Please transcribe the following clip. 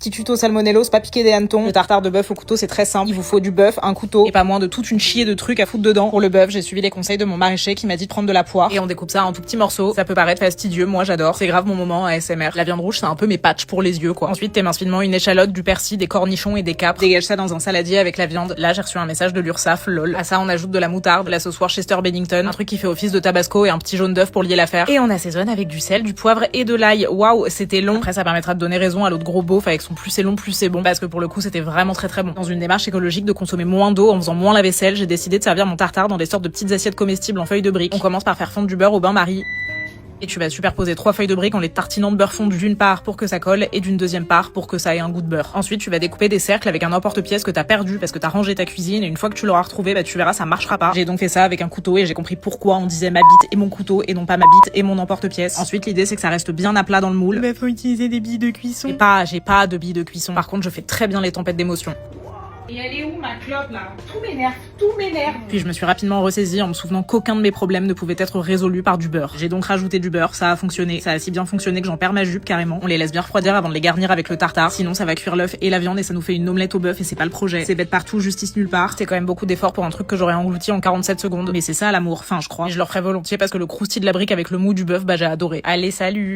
Petit tuto salmonellos, pas piquer des hannetons. Le tartare de bœuf au couteau, c'est très simple. Il vous faut du bœuf, un couteau et pas moins de toute une chier de trucs à foutre dedans. Pour le bœuf, j'ai suivi les conseils de mon maraîcher qui m'a dit de prendre de la poire et on découpe ça en tout petits morceaux. Ça peut paraître fastidieux, moi j'adore. C'est grave mon moment ASMR. La viande rouge, c'est un peu mes patchs pour les yeux quoi. Ensuite, t'éminces finement une échalote, du persil, des cornichons et des capres. Dégage ça dans un saladier avec la viande. Là, j'ai reçu un message de l'URSSAF, lol. À ça, on ajoute de la moutarde, de la sauce Worcester Bennington, un truc qui fait office de tabasco et un petit jaune d'œuf pour lier l'affaire. Et on assaisonne avec du sel, du poivre et de l'ail. Waouh, c'était long. Après, ça permettra de donner raison à l'autre gros beauf avec son plus c'est long, plus c'est bon. Parce que pour le coup, c'était vraiment très bon. Dans une démarche écologique de consommer moins d'eau en faisant moins la vaisselle, j'ai décidé de servir mon tartare dans des sortes de petites assiettes comestibles en feuilles de briques. On commence par faire fondre du beurre au bain-marie. Et tu vas superposer 3 feuilles de briques en les tartinant de beurre fondu d'une part pour que ça colle et d'une deuxième part pour que ça ait un goût de beurre. Ensuite, tu vas découper des cercles avec un emporte-pièce que t'as perdu parce que t'as rangé ta cuisine et une fois que tu l'auras retrouvé, bah tu verras, ça marchera pas. J'ai donc fait ça avec un couteau et j'ai compris pourquoi on disait ma bite et mon couteau et non pas ma bite et mon emporte-pièce. Ensuite, l'idée c'est que ça reste bien à plat dans le moule. Mais faut utiliser des billes de cuisson. J'ai pas de billes de cuisson. Par contre, je fais très bien les tempêtes d'émotions. Et elle est où ma clope là? Tout m'énerve. Puis je me suis rapidement ressaisie en me souvenant qu'aucun de mes problèmes ne pouvait être résolu par du beurre. J'ai donc rajouté du beurre, ça a fonctionné. Ça a si bien fonctionné que j'en perds ma jupe carrément. On les laisse bien refroidir avant de les garnir avec le tartare. Sinon ça va cuire l'œuf et la viande et ça nous fait une omelette au bœuf et c'est pas le projet. C'est bête partout, justice nulle part. C'est quand même beaucoup d'efforts pour un truc que j'aurais englouti en 47 secondes. Mais c'est ça l'amour, enfin je crois. Et je le ferai volontiers parce que le croustillant de la brique avec le mou du bœuf, bah j'ai adoré. Allez, salut!